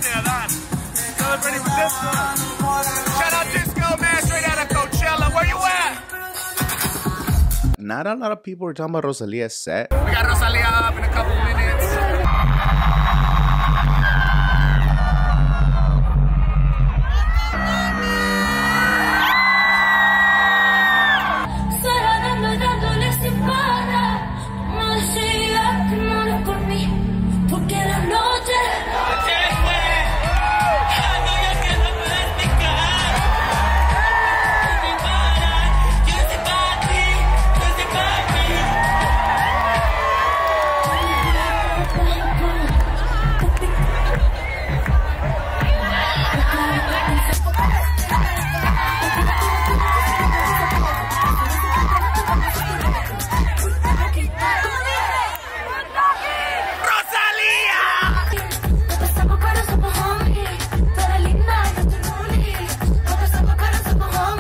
Celebrating with this one. Shout out Disco, man, straight out of Coachella. Where you at? Not a lot of people were talking about Rosalia's set. We got Rosalia up in a couple minutes.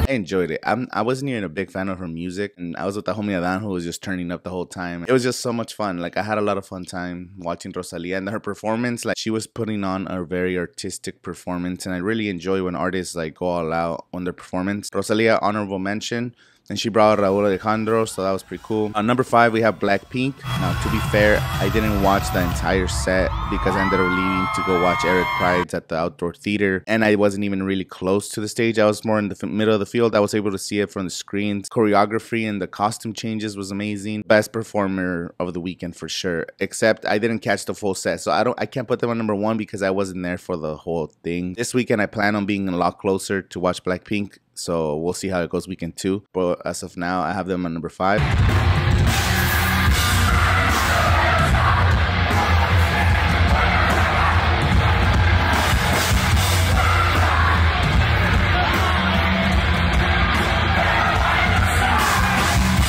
I enjoyed it. I wasn't even a big fan of her music, and I was with the homie Adan who was just turning up the whole time. It was just so much fun. Like, I had a lot of fun time watching Rosalia, and her performance, like, she was putting on a very artistic performance, and I really enjoy when artists like go all out on their performance. Rosalia, honorable mention. And she brought Raul Alejandro, so that was pretty cool. Number 5, we have Blackpink. Now, to be fair, I didn't watch the entire set because I ended up leaving to go watch Eric Pride's at the outdoor theater. And I wasn't even really close to the stage. I was more in the middle of the field. I was able to see it from the screens. Choreography and the costume changes was amazing. Best performer of the weekend for sure. Except I didn't catch the full set, so I can't put them on number 1 because I wasn't there for the whole thing. This weekend, I plan on being a lot closer to watch Blackpink. So we'll see how it goes weekend 2. But as of now, I have them on number 5.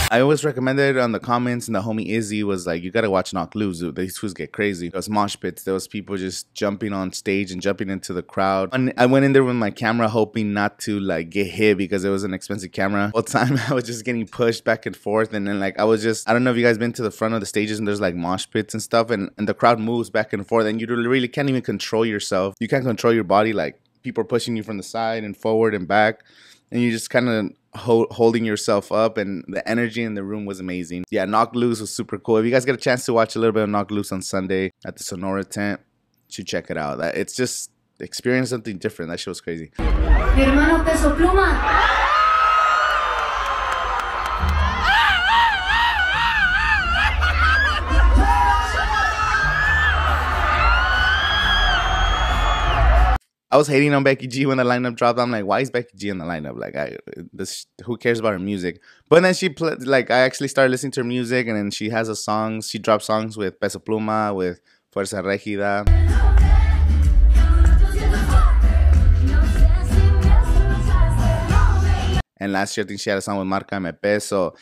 I always recommended it on the comments, and the homie Izzy was like, you gotta watch Knock Loose. These fools get crazy. There was mosh pits. There was people just jumping on stage and jumping into the crowd. And I went in there with my camera hoping not to like get hit because it was an expensive camera. All the time I was just getting pushed back and forth, and then like I don't know if you guys been to the front of the stages and there's like mosh pits and stuff, and the crowd moves back and forth, and you really can't even control yourself. You can't control your body. Like, people are pushing you from the side and forward and back, and you just kind of holding yourself up, and the energy in the room was amazing. Yeah, Knock Loose was super cool. If you guys get a chance to watch a little bit of Knock Loose on Sunday at the Sonora tent, you should check it out. It's just experience something different. That shit was crazy. Mi hermano Peso Pluma. I was hating on Becky G when the lineup dropped. I'm like, why is Becky G in the lineup? Like, who cares about her music? But then she played, like, I actually started listening to her music, and then she has a song. She dropped songs with Peso Pluma, with Fuerza Regida. And last year, I think she had a song with Marca MP. So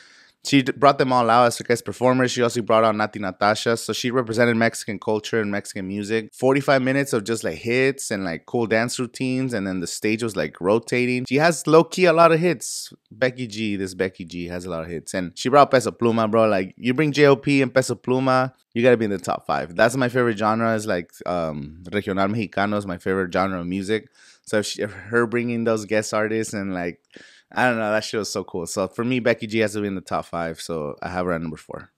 she brought them all out as guest performers. She also brought out Nati Natasha. So she represented Mexican culture and Mexican music. 45 minutes of just like hits and like cool dance routines. And then the stage was like rotating. She has low-key a lot of hits. Becky G has a lot of hits. And she brought Peso Pluma, bro. Like, you bring J.O.P. and Peso Pluma, you gotta be in the top 5. That's my favorite genre. Is like Regional Mexicano is my favorite genre of music. So if her bringing those guest artists and like, I don't know, that shit was so cool. So for me, Becky G has to be in the top 5. So I have her at number 4.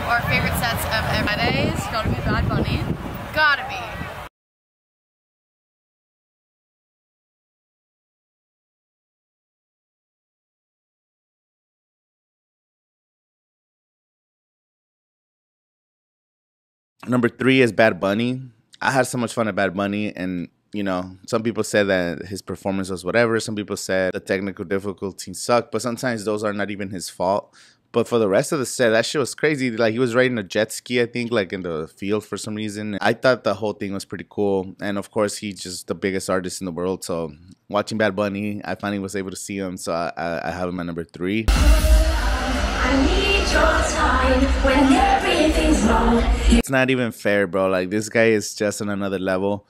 Our favorite sets of every day is gotta be Bad Bunny. Gotta be. Number 3 is Bad Bunny. I had so much fun at Bad Bunny, and you know, some people said that his performance was whatever. Some people said the technical difficulties sucked, but sometimes those are not even his fault. But for the rest of the set, that shit was crazy. Like, he was riding a jet ski, I think, like in the field for some reason. I thought the whole thing was pretty cool. And of course, he's just the biggest artist in the world. So watching Bad Bunny, I finally was able to see him. So I have him at number 3. I need your time when everything's wrong. It's not even fair, bro. Like, this guy is just on another level.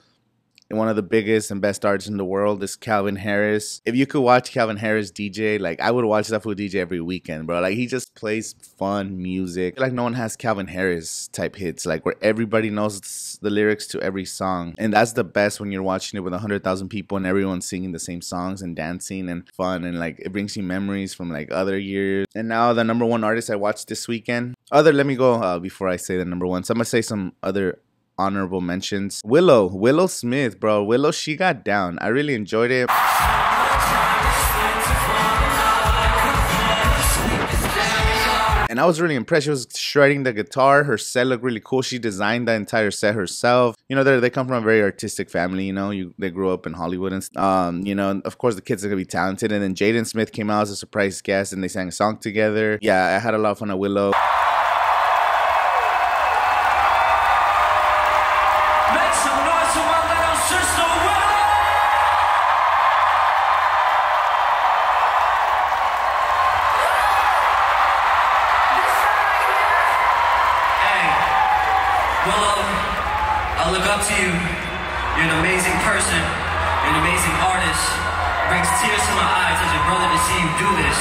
one of the biggest and best artists in the world is Calvin Harris. If you could watch Calvin Harris DJ, like I would watch that fool DJ every weekend, bro. Like he just plays fun music. Like no one has Calvin Harris type hits, like where everybody knows the lyrics to every song. And that's the best when you're watching it with 100,000 people and everyone's singing the same songs and dancing and fun. And like it brings you memories from like other years. And now the number one artist I watched this weekend. Let me go before I say the number one. So I'm gonna say some other honorable mentions. Willow Smith, bro. Willow, she got down. I really enjoyed it. And I was really impressed. She was shredding the guitar. Her set looked really cool. She designed the entire set herself. You know, they come from a very artistic family, you know. They grew up in Hollywood and you know, of course the kids are gonna be talented. And then Jaden Smith came out as a surprise guest and they sang a song together. Yeah, I had a lot of fun at Willow. Willow, I look up to you. You're an amazing person. You're an amazing artist. It brings tears to my eyes as your brother to see you do this.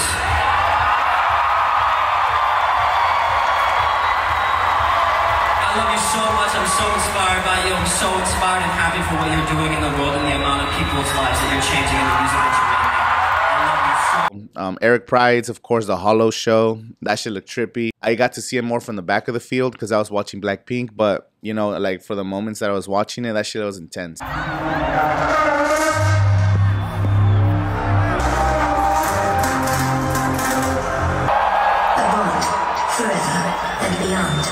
I love you so much. I'm so inspired by you. I'm so inspired and happy for what you're doing in the world and the amount of people's lives that you're changing in the music that you're making. I love you so. Eric Pride's, of course, the Hollow show. That shit looked trippy. I got to see it more from the back of the field because I was watching Blackpink, but you know, like for the moments that I was watching it, that shit was intense. Forever and beyond.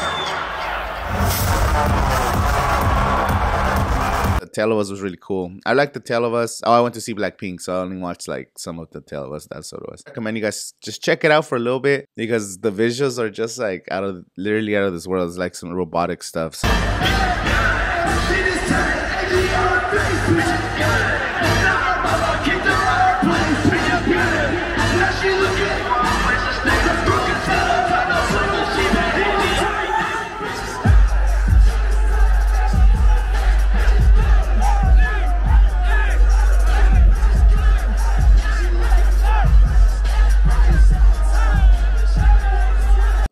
The Tale of Us was really cool. I like The Tale of Us. Oh, I went to see Blackpink, so I only watched like some of The Tale of Us. That's what it was. I recommend you guys just check it out for a little bit because the visuals are just like literally out of this world. It's like some robotic stuff. So.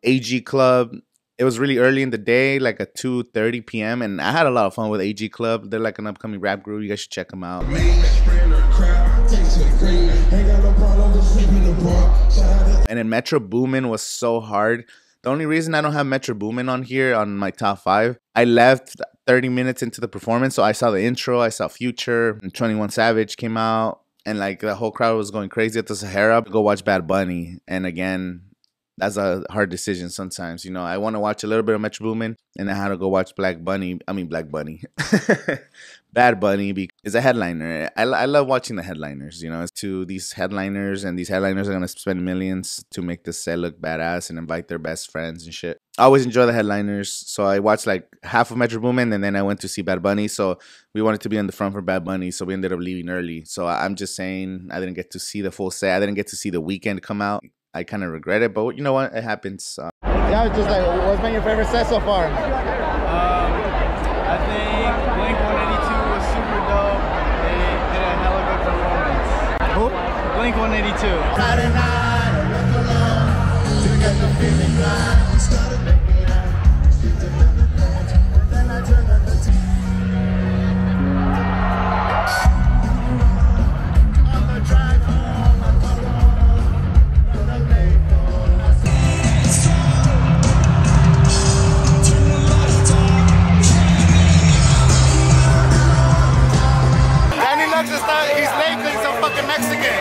AG Club. It was really early in the day, like at 2:30 p.m. and I had a lot of fun with AG Club. They're like an upcoming rap group. You guys should check them out. And then Metro Boomin was so hard. The only reason I don't have Metro Boomin on here on my top 5, I left 30 minutes into the performance, so I saw the intro, I saw Future, and 21 Savage came out, and like the whole crowd was going crazy at the Sahara. Go watch Bad Bunny, and again, that's a hard decision sometimes. You know, I want to watch a little bit of Metro Boomin, and I had to go watch Bad Bunny. Bad Bunny because a headliner. I love watching the headliners, you know, to these headliners, and these headliners are going to spend millions to make the set look badass and invite their best friends and shit. I always enjoy the headliners, so I watched like half of Metro Boomin, and then I went to see Bad Bunny, so we wanted to be on the front for Bad Bunny, so we ended up leaving early. So I'm just saying I didn't get to see the full set. I didn't get to see The Weeknd come out. I kind of regret it, but you know what? It happens. Yeah, just like, what's been your favorite set so far? I think Blink-182 was super dope. They did a hella good performance. Who? Blink-182. Friday night, I left alone to get the feeling right. Started making out, streets of the then I turned on the TV. On the drive home, I called home, but I'm late for my Danny Lux is not, he's late because he's a fucking Mexican.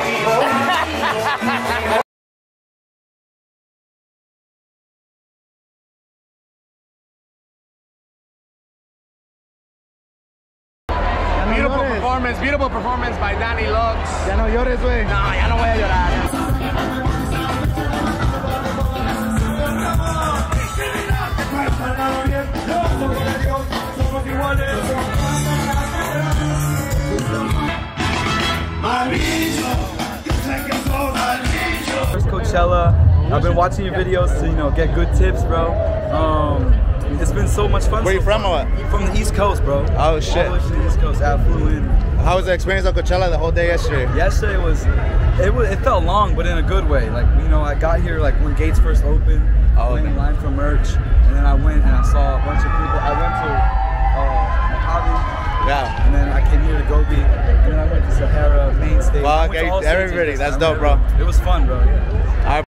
Beautiful performance by Danny Lux. Ya no llores, güey. No, ya no voy a llorar. First Coachella. I've been watching your videos to, you know, get good tips, bro. it's been so much fun. Where you from or what? From the East Coast, bro. Oh shit. All the way from the East Coast. I flew in. How was the experience on Coachella the whole day yesterday? Yesterday it felt long, but in a good way. Like, you know, I got here like when gates first opened. I went in line for merch, and then I went and I saw a bunch of people. I went to Chavez. Yeah. And then I came here to Gobi, and then I went to Sahara main stage. Fuck, everybody, that's dope, bro. It was fun, bro. Yeah.